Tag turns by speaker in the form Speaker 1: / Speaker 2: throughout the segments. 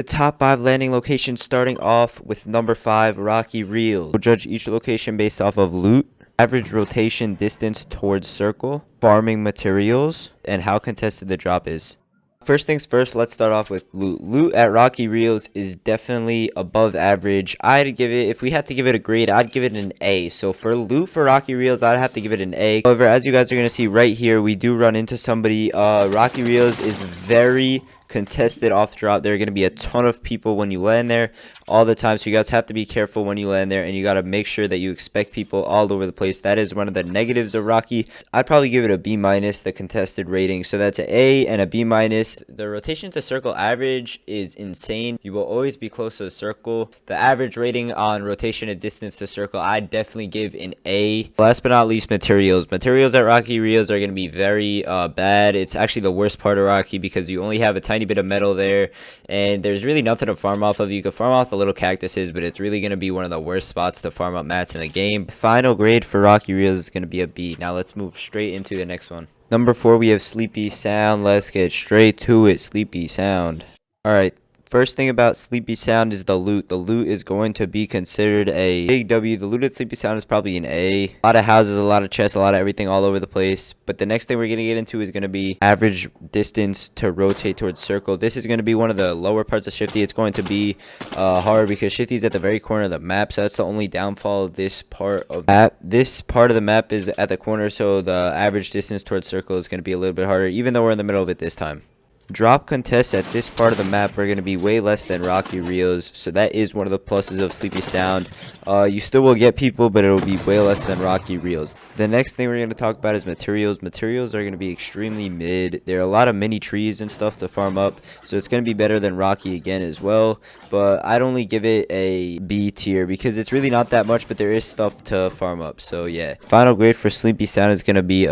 Speaker 1: The top 5 landing locations, starting off with number 5, Rocky Reels. We'll judge each location based off of loot, average rotation distance towards circle, farming materials, and how contested the drop is. First things first, let's start off with loot. Loot at Rocky Reels is definitely above average. I'd give it, if we had to give it a grade, I'd give it an A. So for loot for Rocky Reels, I'd have to give it an A. However, as you guys are going to see right here, we do run into somebody. Rocky Reels is very contested off drop. There are going to be a ton of people when you land there all the time, so you guys have to be careful when you land there, and you got to make sure that you expect people all over the place. That is one of the negatives of Rocky. I'd probably give it a B minus, the contested rating. So that's an A and a B minus. The rotation to circle average is insane. You will always be close to the circle. The average rating on rotation and distance to circle, I'd definitely give an A. Last but not least, materials. Materials at Rocky Reels are going to be very bad. It's actually the worst part of Rocky because you only have a tiny bit of metal there, and there's really nothing to farm off of. You can farm off the little cactuses, but it's really going to be one of the worst spots to farm up mats in the game. Final grade for Rocky Reels is going to be a B. Now let's move straight into the next one. Number 4, we have Sleepy Sound. Let's get straight to it. Sleepy Sound. All right. First thing about Sleepy Sound is the loot. The loot is going to be considered a big W. The loot at Sleepy Sound is probably an A. A lot of houses, a lot of chests, a lot of everything all over the place. But the next thing we're going to get into is going to be average distance to rotate towards circle. This is going to be one of the lower parts of Shifty. It's going to be hard because Shifty's at the very corner of the map. So that's the only downfall of this part of the map. This part of the map is at the corner, so the average distance towards circle is going to be a little bit harder, even though we're in the middle of it this time. Drop contests at this part of the map are going to be way less than Rocky Reels, so that is one of the pluses of Sleepy Sound. You still will get people, but it will be way less than Rocky Reels. The next thing we're going to talk about is materials. Materials are going to be extremely mid. There are a lot of mini trees and stuff to farm up, so it's going to be better than Rocky again as well, but I'd only give it a B tier because it's really not that much, but there is stuff to farm up. So yeah, final grade for Sleepy Sound is going to be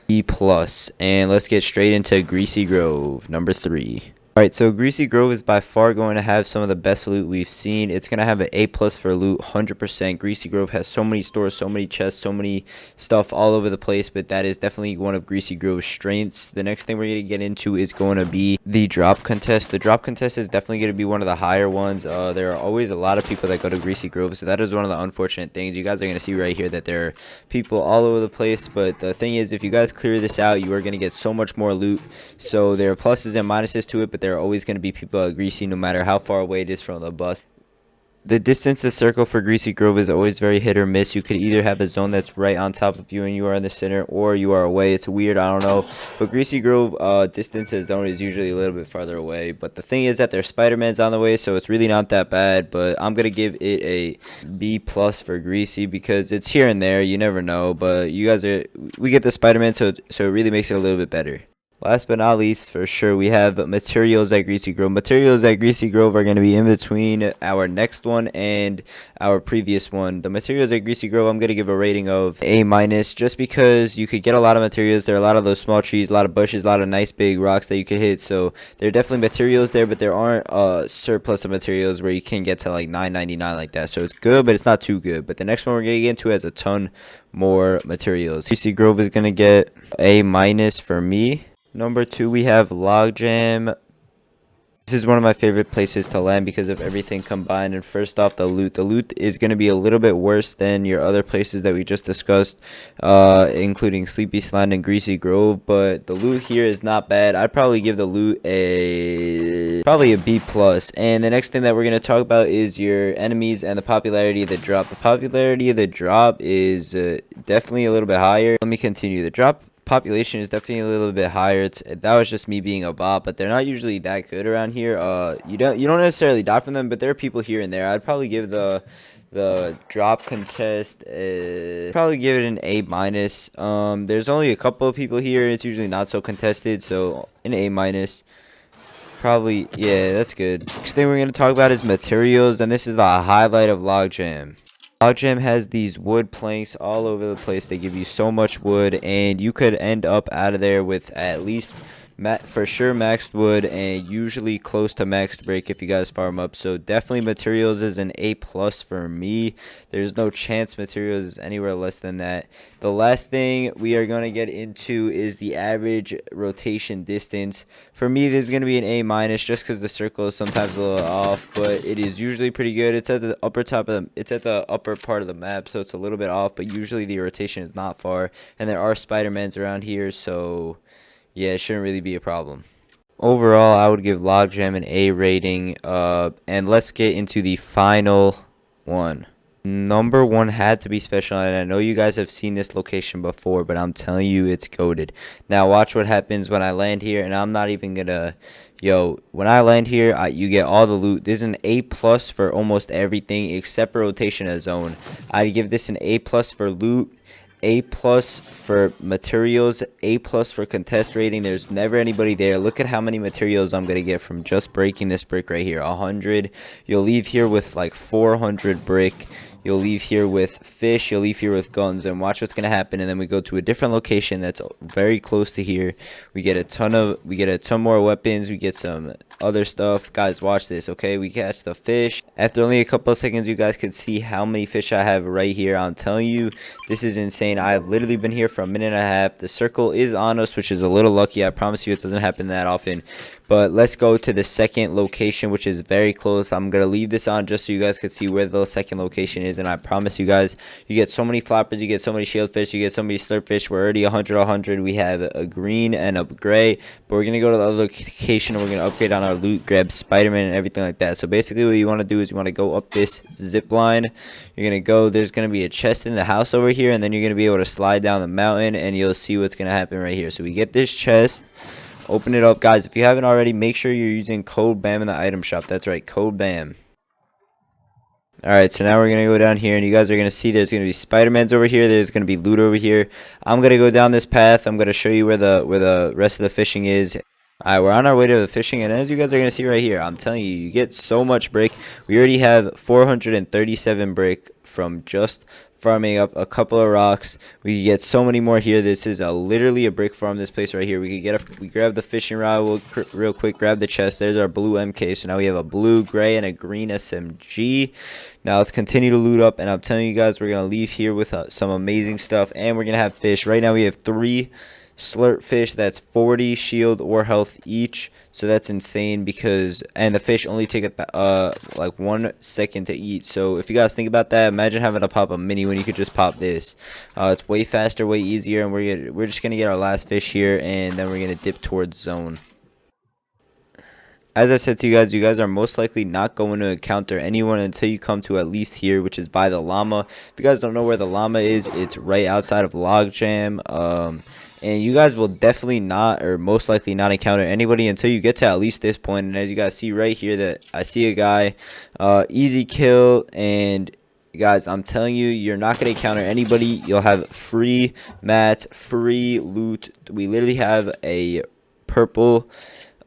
Speaker 1: B plus, and let's get straight into Greasy Grove, number 3. Alright, so Greasy Grove is by far going to have some of the best loot we've seen. It's going to have an A plus for loot, 100%. Greasy Grove has so many stores, so many chests, so many stuff all over the place, but that is definitely one of Greasy Grove's strengths. The next thing we're going to get into is going to be the drop contest. The drop contest is definitely going to be one of the higher ones. There are always a lot of people that go to Greasy Grove, so that is one of the unfortunate things. You guys are going to see right here that there are people all over the place, but the thing is, if you guys clear this out, you are going to get so much more loot. So there are pluses and minuses to it, but there are always going to be people at Greasy no matter how far away it is from the bus. The distance to circle for Greasy Grove is always very hit or miss. You could either have a zone that's right on top of you and you are in the center, or you are away. It's weird, I don't know. But Greasy Grove distance to zone is usually a little bit farther away. But the thing is that there's Spider-Man's on the way, so it's really not that bad. But I'm going to give it a B plus for Greasy because it's here and there. You never know. But you guys we get the Spider-Man, so it really makes it a little bit better. Last but not least, for sure, we have materials at Greasy Grove. Materials at Greasy Grove are going to be in between our next one and our previous one. The materials at Greasy Grove, I'm going to give a rating of A minus, just because you could get a lot of materials. There are a lot of those small trees, a lot of bushes, a lot of nice big rocks that you could hit. So there are definitely materials there, but there aren't a surplus of materials where you can get to like $9.99 like that. So it's good, but it's not too good. But the next one we're going to get into has a ton more materials. Greasy Grove is going to get A minus for me. Number 2, we have Logjam. This is one of my favorite places to land because of everything combined. And first off, the loot. The loot is going to be a little bit worse than your other places that we just discussed, including Sleepy Sound and Greasy Grove. But the loot here is not bad. I'd probably give the loot probably a B plus. And the next thing that we're going to talk about is your enemies and the popularity of the drop. The popularity of the drop is definitely a little bit higher. Let me continue. The drop population is definitely a little bit higher. That was just me being a bot, but they're not usually that good around here. You don't necessarily die from them, but there are people here and there. I'd probably give the drop contest probably give it an A minus. There's only a couple of people here. It's usually not so contested, so an A minus. Probably, yeah, that's good. Next thing we're going to talk about is materials, and this is the highlight of Logjam. Logjam has these wood planks all over the place. They give you so much wood, and you could end up out of there with at least for sure maxed wood, and usually close to maxed brick if you guys farm up. So definitely materials is an A plus for me. There's no chance materials is anywhere less than that. The last thing we are going to get into is the average rotation distance. For me, this is going to be an A minus, just because the circle is sometimes a little off, but it is usually pretty good. It's at the upper it's at the upper part of the map, so it's a little bit off, but usually the rotation is not far, and there are Spider-Mans around here, so yeah, it shouldn't really be a problem. Overall, I would give Logjam an A rating. And let's get into the final one. Number one had to be special, and I know you guys have seen this location before, but I'm telling you, it's goated. Now, watch what happens when I land here, and I'm not even gonna... when I land here, you get all the loot. This is an A plus for almost everything except for rotation and zone. I'd give this an A plus for loot, A plus for materials, A plus for contest rating. There's never anybody there. Look at how many materials I'm gonna get from just breaking this brick right here. 100. You'll leave here with like 400 brick. You'll leave here with fish. You'll leave here with guns, and watch what's gonna happen. And then we go to a different location that's very close to here. We get a ton more weapons. We get some other stuff. Guys, watch this. Okay, we catch the fish. After only a couple of seconds, you guys can see how many fish I have right here. I'm telling you, this is insane. I've literally been here for a minute and a half. The circle is on us, which is a little lucky. I promise you, it doesn't happen that often. But let's go to the second location, which is very close. I'm gonna leave this on just so you guys can see where the second location is. And I promise you guys, you get so many floppers, you get so many shieldfish, you get so many slurpfish. We're already 100. We have a green and a gray, but we're gonna go to the other location and we're gonna upgrade on our loot, grab Spider-Man and everything like that. So basically what you want to do is you want to go up this zip line. You're gonna go, there's gonna be a chest in the house over here, and then you're gonna be able to slide down the mountain, and you'll see what's gonna happen right here. So we get this chest, open it up. Guys, if you haven't already, make sure you're using code BAM in the item shop. That's right, code BAM. Alright, so now we're going to go down here, and you guys are going to see there's going to be Spider-Mans over here. There's going to be loot over here. I'm going to go down this path. I'm going to show you where the rest of the fishing is. Alright, we're on our way to the fishing, and as you guys are going to see right here, I'm telling you, you get so much brick. We already have 437 brick from just farming up a couple of rocks. We can get so many more here. This is literally a brick farm, this place right here. We grab the fishing rod real quick, grab the chest. There's our blue MK. So now we have a blue, gray, and a green SMG. Now let's continue to loot up, and I'm telling you guys, we're going to leave here with some amazing stuff, and we're going to have fish. Right now we have 3 slurp fish. That's 40 shield or health each, so that's insane. And the fish only take like 1 second to eat. So if you guys think about that, imagine having to pop a mini when you could just pop this. It's way faster, way easier, and we're just gonna get our last fish here, and then we're gonna dip towards zone. As I said to you guys are most likely not going to encounter anyone until you come to at least here, which is by the llama. If you guys don't know where the llama is, it's right outside of Logjam. And you guys will definitely not, or most likely not, encounter anybody until you get to at least this point. And as you guys see right here, that I see a guy, easy kill. And guys, I'm telling you, you're not going to encounter anybody. You'll have free mats, free loot. We literally have a purple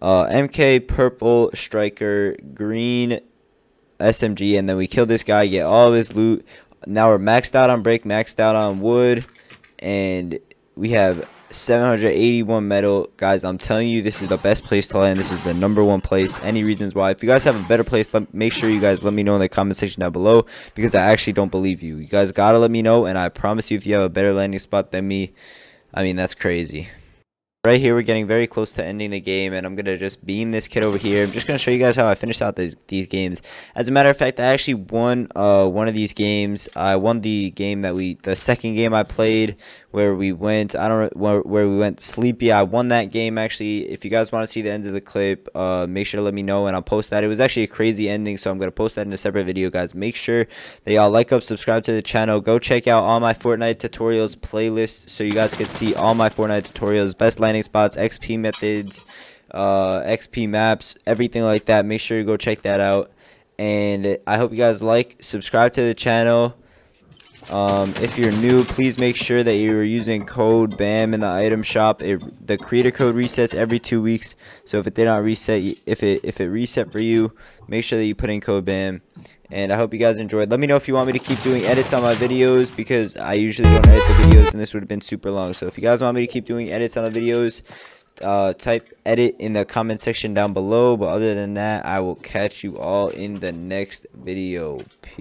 Speaker 1: MK, purple striker, green SMG, and then we kill this guy, get all of his loot. Now we're maxed out on brick, maxed out on wood, and we have 781 metal. Guys, I'm telling you, this is the best place to land. This is the #1 place. Any reasons why? If you guys have a better place, make sure you guys let me know in the comment section down below, because I actually don't believe you. You guys gotta let me know, and I promise you, if you have a better landing spot than me, I mean, that's crazy. Right here, we're getting very close to ending the game, and I'm going to just beam this kid over here. I'm just going to show you guys how I finished out these games. As a matter of fact, I actually won one of these games. I won the game the second game I played, where we went, where we went sleepy. I won that game, actually. If you guys want to see the end of the clip, make sure to let me know, and I'll post that. It was actually a crazy ending, so I'm going to post that in a separate video, guys. Make sure that y'all like up, subscribe to the channel. Go check out all my Fortnite tutorials playlist, so you guys can see all my Fortnite tutorials, best landing spots, XP methods, XP maps, everything like that. Make sure you go check that out, and I hope you guys subscribe to the channel. If you're new, please make sure that you're using code BAM in the item shop. The creator code resets every 2 weeks, so if it did not reset, if it reset for you, make sure that you put in code BAM. And I hope you guys enjoyed. Let me know if you want me to keep doing edits on my videos, because I usually don't edit the videos, and this would have been super long. So if you guys want me to keep doing edits on the videos, type edit in the comment section down below. But other than that, I will catch you all in the next video. Peace.